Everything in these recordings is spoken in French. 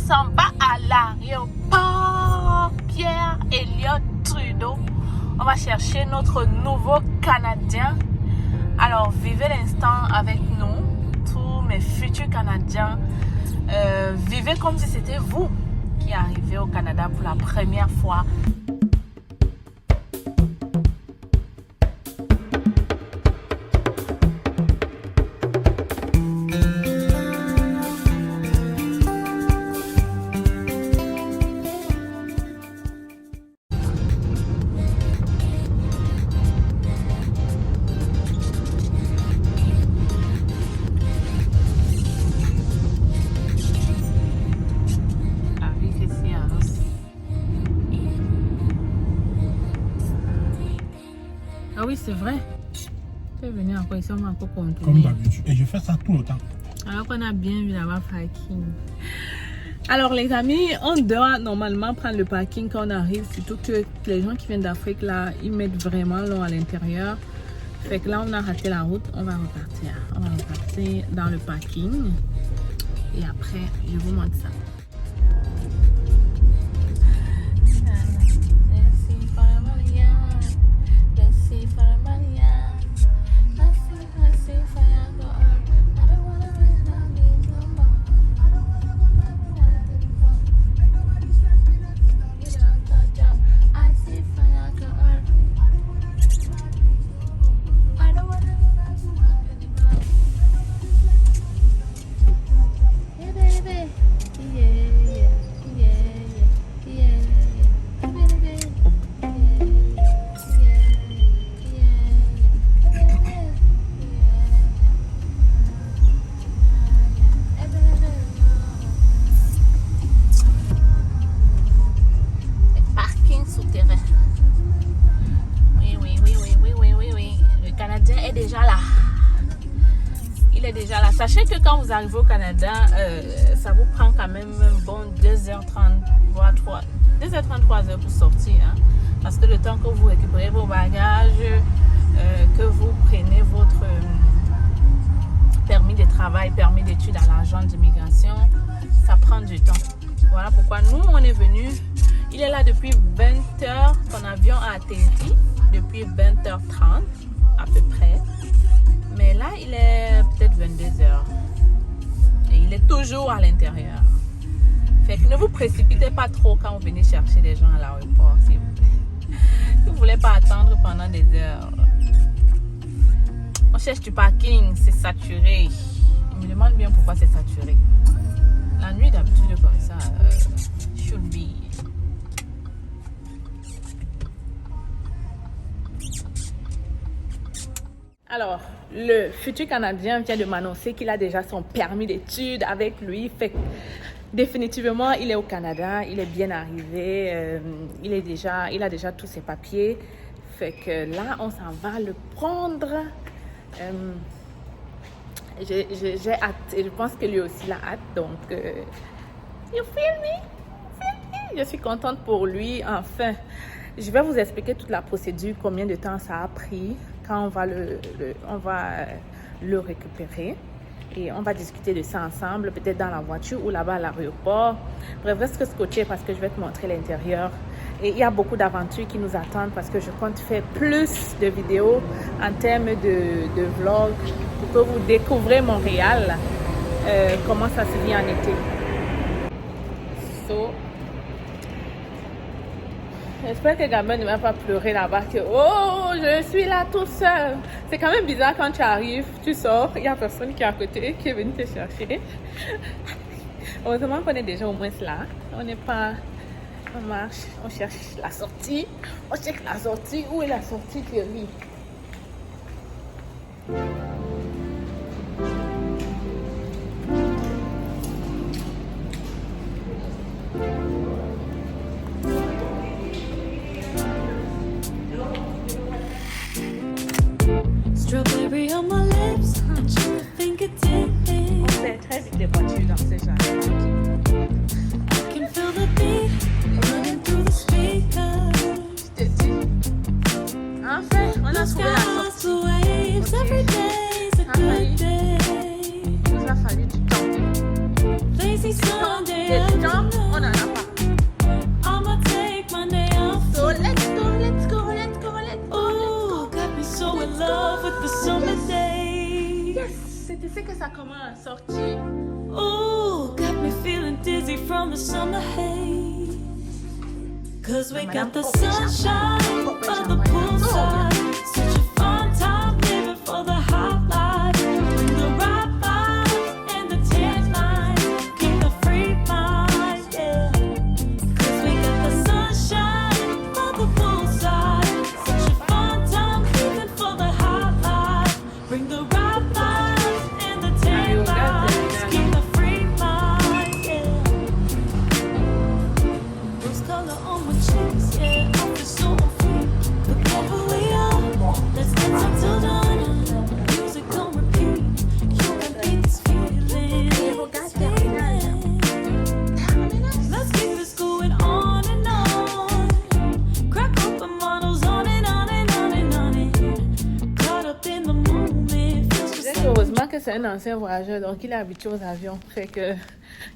s'en va à l'aéroport Pierre Elliott Trudeau. On va chercher notre nouveau Canadien. Alors, vivez l'instant avec nous, tous mes futurs Canadiens. Vivez comme si c'était vous qui arrivez au Canada pour la première fois. Ah oui, c'est vrai. Tu es venu encore ici, on m'a encore contourné. Comme d'habitude. Et je fais ça tout le temps. Alors qu'on a bien vu là-bas parking. Alors les amis, on doit normalement prendre le parking quand on arrive. Surtout que les gens qui viennent d'Afrique là, ils mettent vraiment long à l'intérieur. Fait que là, on a raté la route. On va repartir. On va repartir dans le parking. Et après, je vous montre ça. Déjà là. Sachez que quand vous arrivez au Canada, ça vous prend quand même un bon 2h30, voire 2h33 pour sortir. Hein? Parce que le temps que vous récupérez vos bagages, que vous prenez votre permis de travail, permis d'études à l'agence d'immigration, ça prend du temps. Voilà pourquoi nous, on est venu. Il est là depuis 20h, son avion a atterri depuis 20h30 à peu près. Mais là, il est peut-être 22h. Et il est toujours à l'intérieur. Fait que ne vous précipitez pas trop quand vous venez chercher les gens à l'aéroport, s'il vous plaît. Si vous ne voulez pas attendre pendant des heures. On cherche du parking, c'est saturé. Il me demande bien pourquoi c'est saturé. La nuit, d'habitude, comme ça, should be. Alors, le futur Canadien vient de m'annoncer qu'il a déjà son permis d'études avec lui. Fait que, définitivement, il est au Canada, il est bien arrivé, il a déjà tous ses papiers. Fait que là, on s'en va le prendre. J'ai hâte et je pense que lui aussi l'a hâte. Donc, you feel me? Je suis contente pour lui. Enfin, je vais vous expliquer toute la procédure, combien de temps ça a pris. Quand on va le récupérer et on va discuter de ça ensemble, peut-être dans la voiture ou là-bas à l'aéroport. Bref, reste scotché parce que je vais te montrer l'intérieur. Et il y a beaucoup d'aventures qui nous attendent parce que je compte faire plus de vidéos en termes de vlog pour que vous découvrez Montréal, comment ça se vit en été. J'espère que Gabin ne va pas pleurer là-bas que oh, je suis là tout seul. C'est quand même bizarre quand tu arrives, tu sors, il n'y a personne qui est à côté, qui est venu te chercher. Heureusement qu'on est déjà au moins là. On n'est pas... On marche, on cherche la sortie. On cherche la sortie. Où est la sortie, Thierry? Strawberry on my lips, fingertips. On fait très vite des voitures dans ce genre. I can feel the beat running through the speakers. Je te dis. Enfin, on a trouvé la sortie. Waves every day. Tu sais que ça commence à sortir. Ooh, got me feeling dizzy from the summer haze. Cause we got the sunshine by the poolside. Such a fun time living for the hot life. Bring the right vibes and the tan lines. Keep the free mind, yeah. Cause we got the sunshine by the poolside. Such a fun time living for the hot life. Bring the right vibes and the tan lines. Keep the free mind, yeah. Rose color on my cheeks, yeah. I feel so free. Look over we are. Let's dance until dawn. Music on repeat. You can beat this feeling. This feeling. Let's keep this going on and on. Crack open bottles on and on and on and on and caught up in the moment. Feels just like Heureusement que c'est un ancien voyageur, donc il est habitué aux avions. Fait que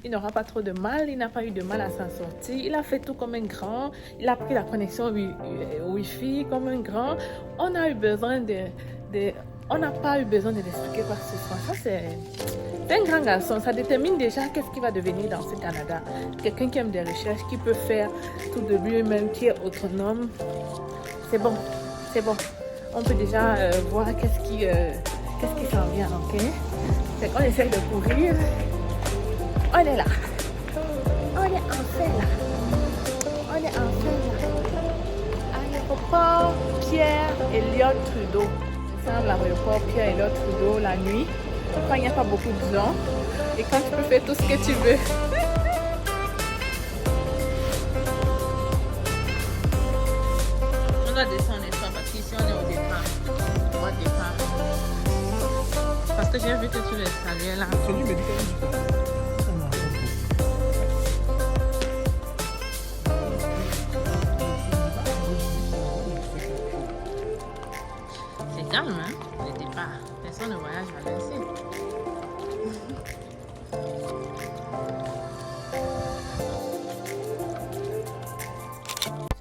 il n'aura pas trop de mal, il n'a pas eu de mal à s'en sortir. Il a fait tout comme un grand, il a pris la connexion Wi-Fi comme un grand. On a eu besoin on n'a pas eu besoin de l'expliquer quoi que ce soit. Ça, c'est un grand garçon. Ça détermine déjà qu'est-ce qu'il va devenir dans ce Canada. Quelqu'un qui aime des recherches, qui peut faire tout de lui-même, qui est autonome. C'est bon, c'est bon. On peut déjà voir qu'est-ce qui s'en vient, ok? Fait qu'on essaie de courir. On est là. On est enfin là. On est enfin là. Aéroport Pierre-Elliott Trudeau. C'est l'aéroport Pierre-Elliott Trudeau la nuit. Quand il n'y a pas beaucoup de gens. Et quand tu peux faire tout ce que tu veux. On doit descendre parce qu'ici on est au départ. Au départ. Parce que j'ai vu que tu le saluais là. Celui me dit que C'est calme, hein, le départ. Personne ne voyage à l'instant.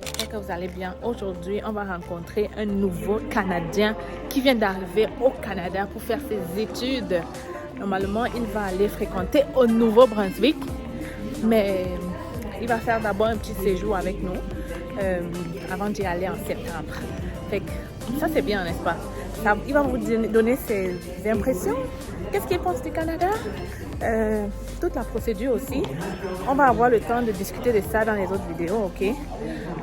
J'espère que vous allez bien. Aujourd'hui, on va rencontrer un nouveau Canadien qui vient d'arriver au Canada pour faire ses études. Normalement, il va aller fréquenter au Nouveau-Brunswick, mais il va faire d'abord un petit séjour avec nous avant d'y aller en septembre. Fait que ça, c'est bien, n'est-ce pas? Ça, il va vous donner ses impressions. Qu'est-ce qu'il pense du Canada? Toute la procédure aussi. On va avoir le temps de discuter de ça dans les autres vidéos, ok?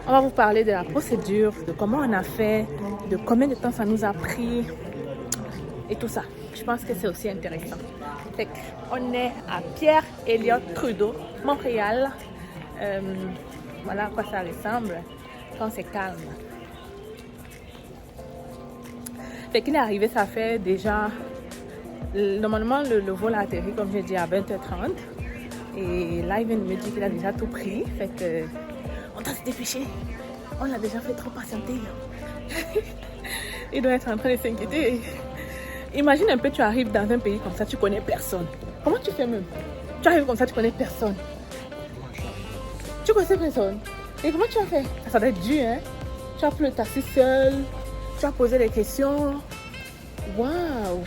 On va vous parler de la procédure, de comment on a fait, de combien de temps ça nous a pris et tout ça. Je pense que c'est aussi intéressant. Fait qu'on est à Pierre-Elliott Trudeau, Montréal. Voilà à quoi ça ressemble quand c'est calme. Fait qu'il est arrivé, ça fait déjà... Normalement, le vol a atterri, comme j'ai dit, à 20h30. Et là, il vient de me dire qu'il a déjà tout pris. Fait que... On doit se dépêcher. On l'a déjà fait trop patienter. Il doit être en train de s'inquiéter. Imagine un peu, tu arrives dans un pays comme ça, tu connais personne. Comment tu fais même? Tu arrives comme ça, tu connais personne. Tu connais personne. Et comment tu as fait? Ça doit être dur, hein? Tu as pris le taxi seul. Tu as posé des questions. Waouh!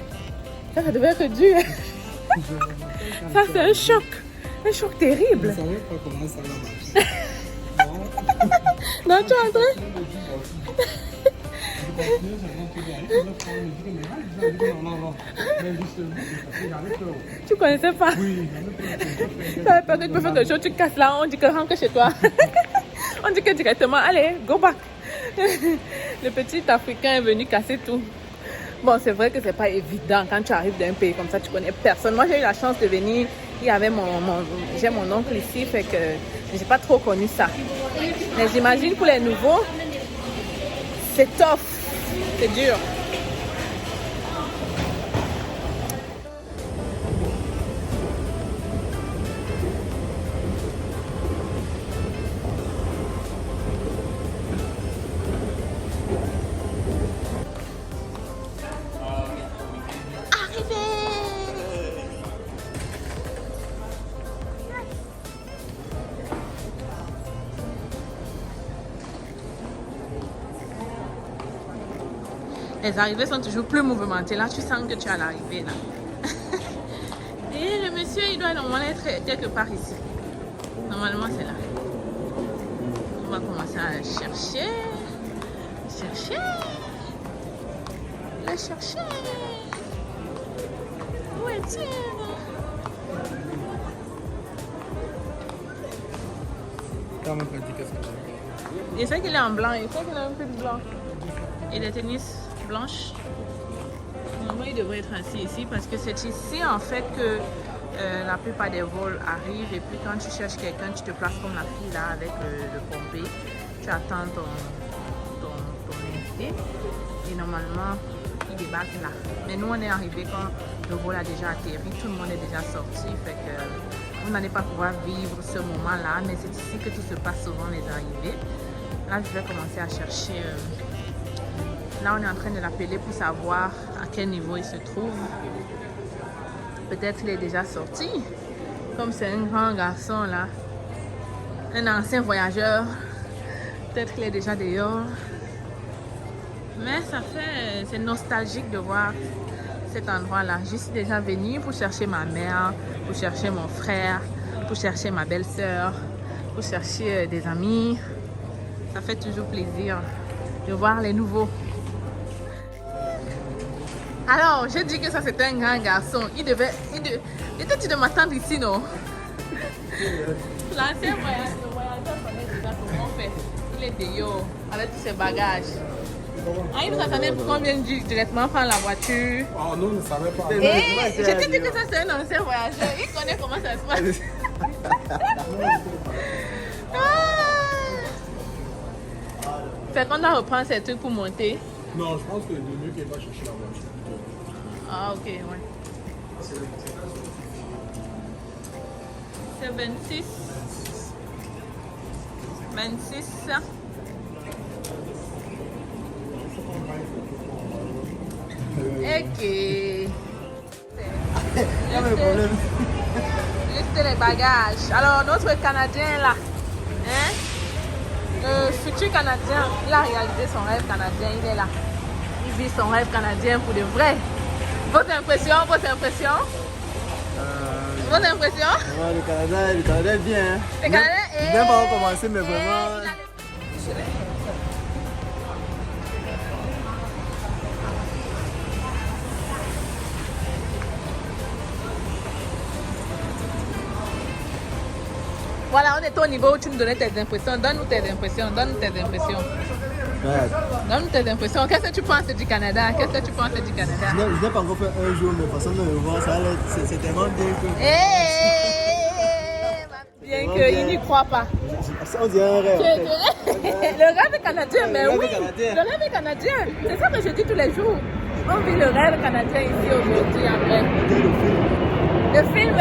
Ça devait être dur. Ça, c'est un choc. Un choc terrible. je ne savais pas comment ça va marcher. Non, tu es entré? Tu connaissais pas? Oui, Tu savais pas que tu peux faire quelque chose, tu casses là, on dit que rentre chez toi. On dit que directement, allez, go back. Le petit Africain est venu casser tout. Bon, c'est vrai que c'est pas évident quand tu arrives d'un pays comme ça, tu connais personne. Moi, j'ai eu la chance de venir. Il y avait j'ai mon oncle ici, fait que j'ai pas trop connu ça. Mais j'imagine pour les nouveaux, c'est tough, c'est dur. Les arrivées sont toujours plus mouvementées. Là, tu sens que tu es à l'arrivée. Là. monsieur, il doit normalement être quelque part ici. Normalement, c'est là. On va commencer à le chercher. Le chercher. Où est-il? Quand même pas dit qu'est-ce que Il sait qu'il est en blanc, il sait qu'il a un peu de blanc. Et des tennis blanches. Normalement, il devrait être assis ici parce que c'est ici en fait que la plupart des vols arrivent. Et puis quand tu cherches quelqu'un, tu te places comme la fille là avec le pompé. Tu attends ton invité. Et normalement, il débarque là. Mais nous, on est arrivé quand le vol a déjà atterri. Tout le monde est déjà sorti. Fait que vous n'allez pas pouvoir vivre ce moment-là. Mais c'est ici que tout se passe souvent les arrivées. Là, je vais commencer à chercher. Là, on est en train de l'appeler pour savoir à quel niveau il se trouve. Peut-être qu'il est déjà sorti. Comme c'est un grand garçon là, un ancien voyageur. Peut-être qu'il est déjà dehors. Mais c'est nostalgique de voir cet endroit-là. Je suis déjà venue pour chercher ma mère, pour chercher mon frère, pour chercher ma belle-sœur, pour chercher des amis. Ça fait toujours plaisir de voir les nouveaux. Alors, j'ai dit que ça c'était un grand garçon. Il était de m'attendre ici, non? L'ancien voyageur connaît déjà comment on fait. Il est dehors avec tous ses bagages. Ah, il nous attendait pour qu'on vienne directement prendre la voiture. Oh non, on ne savait pas. Et je t'ai dit que ça c'est un ancien voyageur. Il connaît comment ça se passe. Fait qu'on doit reprendre ces trucs pour monter. Non, je pense que le mieux qu'il va chercher la voiture. Ah, ok, ouais. C'est 26. 26. Ok. Juste les bagages. Alors, notre Canadien là, hein? Le futur Canadien, il a réalisé son rêve canadien, il est là. Il vit son rêve canadien pour de vrai. Votre impression? Votre impression? Ouais, le Canada est bien. Hein. Le Canada est... Je n'ai pas commencé, mais vraiment... Voilà, on est au niveau où tu nous donnais tes impressions. Donne-nous tes impressions. Ouais. Donne-nous tes impressions. Qu'est-ce que tu penses du Canada? Je n'ai pas encore fait un jour, mais façon de le voir, c'est tellement bien que... Bien qu'il n'y croit pas. On dirait un rêve. Le rêve est canadien, mais oui. Canadien. Le rêve est canadien. C'est ça que je dis tous les jours. On vit le rêve canadien ici aujourd'hui après. Le film.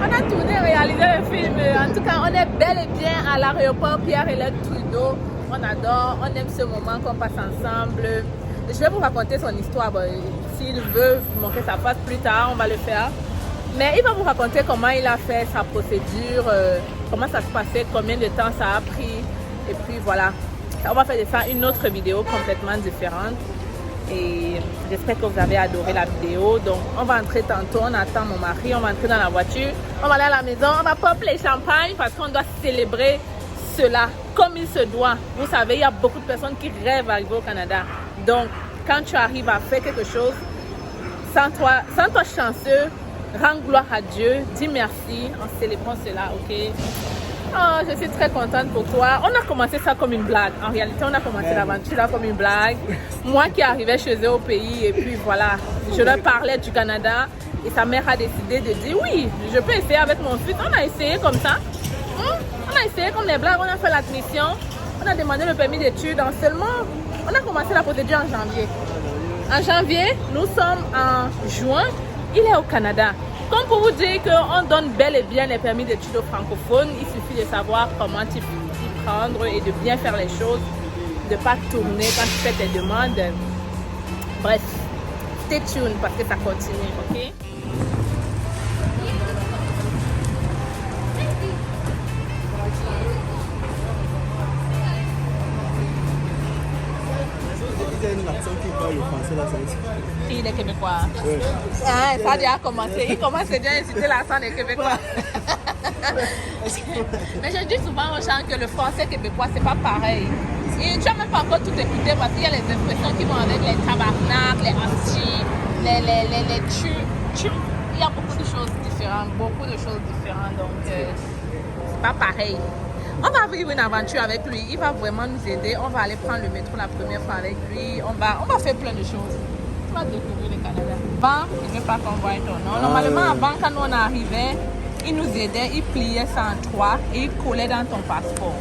On a tourné, réalisé le film. En tout cas, on est bel et bien à l'aéroport Pierre-Elliott Trudeau. On adore, on aime ce moment qu'on passe ensemble. Je vais vous raconter son histoire. Bon, s'il veut montrer sa face plus tard, on va le faire. Mais il va vous raconter comment il a fait sa procédure, comment ça se passait, combien de temps ça a pris. Et puis voilà, on va faire de ça une autre vidéo complètement différente. Et j'espère que vous avez adoré la vidéo. Donc on va entrer tantôt, on attend mon mari, on va entrer dans la voiture. On va aller à la maison, on va pop les champagnes parce qu'on doit célébrer cela comme il se doit. Vous savez, il y a beaucoup de personnes qui rêvent d'arriver au Canada. Donc quand tu arrives à faire quelque chose, sans toi chanceux, rends gloire à Dieu, dis merci en célébrant cela, ok? Oh, je suis très contente pour toi. On a commencé ça comme une blague. En réalité, on a commencé l'aventure là comme une blague. Moi qui arrivais chez eux au pays et puis voilà, je leur parlais du Canada et sa mère a décidé de dire oui, je peux essayer avec mon fils. On a essayé comme ça. On a essayé comme des blagues, on a fait l'admission, on a demandé le permis d'études en seulement. On a commencé la procédure en janvier. En janvier, nous sommes en juin. Il est au Canada. Comme pour vous dire qu'on donne bel et bien les permis d'études aux francophones, il suffit de savoir comment t'y prendre et de bien faire les choses, de ne pas tourner quand tu fais tes demandes. Bref, stay tuned parce que ça continue, ok? qu'il y a une accent qui parle le français là, c'est Il est québécois. ouais. Ah, ça a déjà commencé. Il commence déjà à inciter l'accent des Québécois. Mais je dis souvent aux gens que le français québécois, c'est pas pareil. Et tu n'as même pas encore tout écouté parce qu'il y a les expressions qui vont avec les tabarnak, les hosties, les tu. Il y a beaucoup de choses différentes, donc c'est pas pareil. On va vivre une aventure avec lui, il va vraiment nous aider. On va aller prendre le métro la première fois avec lui. On va faire plein de choses. Tu vas découvrir le Canada. Avant, il ne veut pas qu'on voie ton nom. Normalement, avant, quand on arrivait, il nous aidait, il pliait ça en trois et il collait dans ton passeport.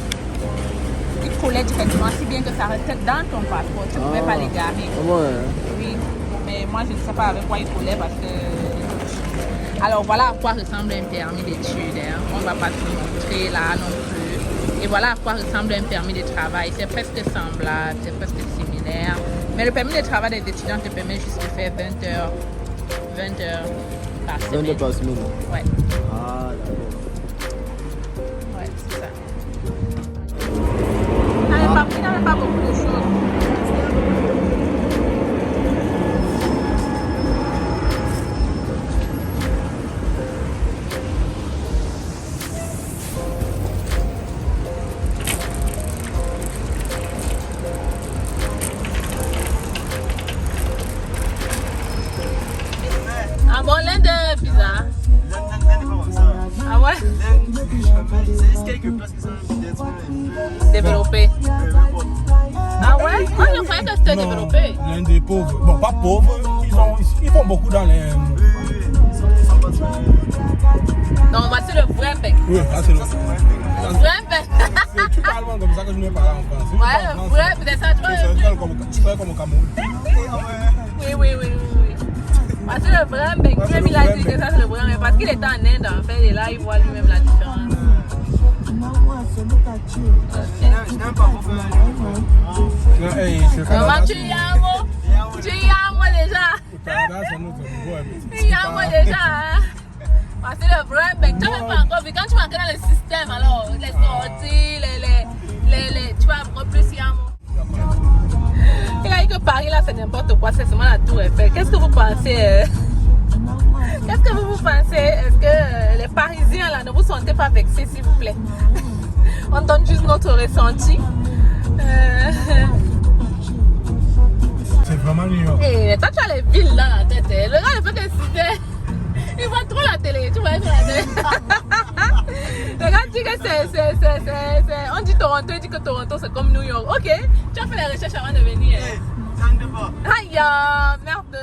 Il collait directement, si bien que ça restait dans ton passeport. Tu ne pouvais pas l'égarer. Ouais. Oui, mais moi je ne sais pas avec quoi il collait parce que... Alors voilà à quoi ressemble un permis d'études. Hein. On ne va pas te montrer là non plus. Et voilà à quoi ressemble un permis de travail. C'est presque semblable, c'est presque similaire. Mais le permis de travail des étudiants te permet juste de faire 20 heures par semaine. 20 heures par semaine. Ouais. Ah, d'accord. Ouais, c'est ça. Il n'avait pas beaucoup de choses. Ah bon, l'Inde est bizarre. Ah ouais? C'est quelque place que ça Développé. Ah ouais? Moi je croyais que c'était développé. L'un des pauvres. Bon, pas pauvres, ils font beaucoup dans les... Donc voici le vrai bec. Oui, là c'est le... Le vrai bec. Tu parles comme ça que je ne parle en français. Ouais, le vrai, c'est ça, tu vois. Tu parles comme au Cameroun. Oui. Voici le vrai bec. Même il a dit que ça c'est le vrai bec parce qu'il était en Inde en fait et là il voit lui-même la différence. Maman, tu y as un mot? Tu y as un mot déjà? Tu y as un mot déjà, hein? Voici le vrai bec. Tu n'as pas encore vu. Quand tu vas entrer dans le système, alors, les sorties, tu vas avoir plus y a un mot. Il a dit que Paris, là, c'est n'importe quoi. C'est seulement la Tour Eiffel. Qu'est-ce que vous pensez? Qu'est-ce que vous pensez? Est-ce que les Parisiens, là, ne vous sentez pas vexés, s'il vous plaît? On donne juste notre ressenti. C'est vraiment New York. Et toi, tu as les villes dans la tête. Le gars, il fait que citer. Il voit trop la télé. Tu vois sur la télé. Le gars dit que c'est. On dit Toronto, il dit que Toronto, c'est comme New York. Ok, tu as fait les recherches avant de venir. Aïe, merde.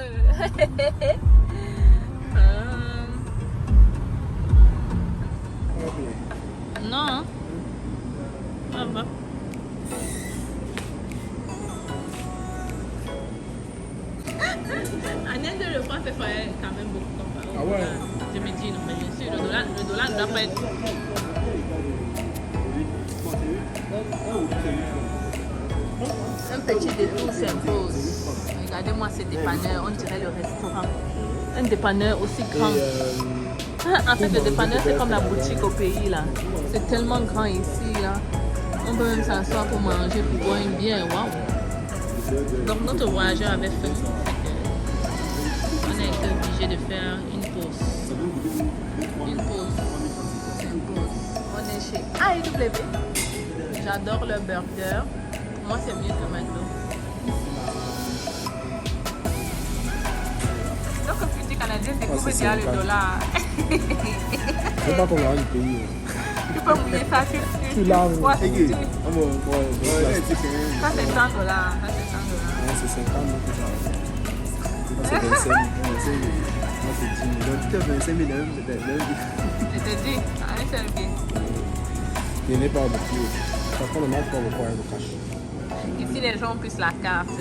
Non. Ah bah. En Inde, le franc c'est quand même beaucoup comparé. Ah ouais? Je me dis, non, mais bien sûr, le dollar ne doit pas être. Un petit détour s'impose. Regardez-moi ces dépanneurs, on dirait le restaurant. Un dépanneur aussi grand. En fait, le dépanneur, c'est comme la boutique au pays, là. C'est tellement grand ici, là. On peut même s'asseoir pour manger, pour boire une bière. Waouh! Donc, notre voyageur avait fait. On a été obligé de faire une pause. On est chez AEW. J'adore le burger. Pour moi, c'est mieux que McDo. Donc, le petit Canadien découvre déjà le dollar. C'est pas comme l'argent du pays. Tu peux mouiller ça, Tu laves. Ouais, C'est qui? Ah bon, ouais. ça, c'est $100. Ça, c'est $100. C'est 50 000 que j'arrive. C'est 25 000. Moi, c'est 10 000. Donc, tu as 25 000 peut-être. Je te dis, un seul billet. Il n'est pas beaucoup. Par contre, le match, on va pouvoir le cash. Ici, les gens ont plus la carte.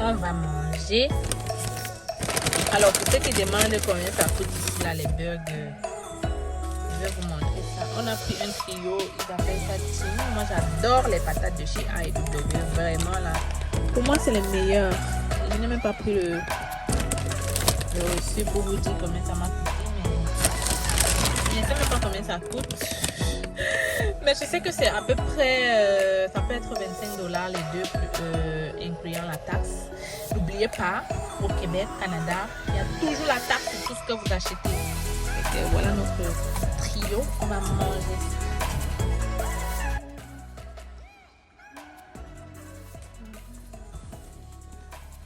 On va manger. Alors, pour ceux qui demandent combien ça coûte ici, là, les burgers, je vais vous montrer ça. On a pris un trio, ils appellent ça Tim. Moi, j'adore les patates de chez AEW, vraiment là. Pour moi, c'est les meilleurs. Je n'ai même pas pris J'ai reçu pour vous dire combien ça m'a coûté, mais je ne sais même pas combien ça coûte. Mais je sais que c'est à peu près, ça peut être $25 les deux, incluant la taxe. N'oubliez pas, au Québec, Canada, il y a toujours la taxe sur tout ce que vous achetez. Et voilà notre trio, on va manger.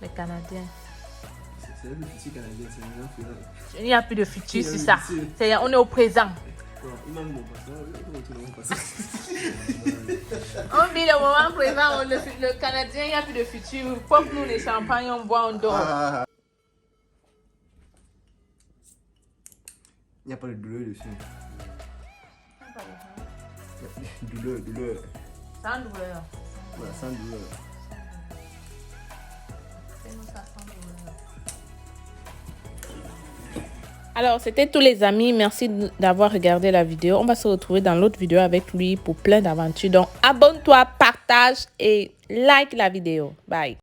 Les Canadiens. C'est le futur canadien, c'est maintenant final. Il n'y a plus de futur Il y a sur le ça. futur. On est au présent. Il m'a mis mon passage, il retourne mon passage. On vit le moment présent, le Canadien, il n'y a plus de futur. Pop nous les champagnes, on boit, on dort. Il n'y a pas de douleur dessus. Douleur. Sans douleur. Voilà, sans douleur. Fais-nous ça sans douleur. Alors, c'était tous les amis. Merci d'avoir regardé la vidéo. On va se retrouver dans l'autre vidéo avec lui pour plein d'aventures. Donc, abonne-toi, partage et like la vidéo. Bye.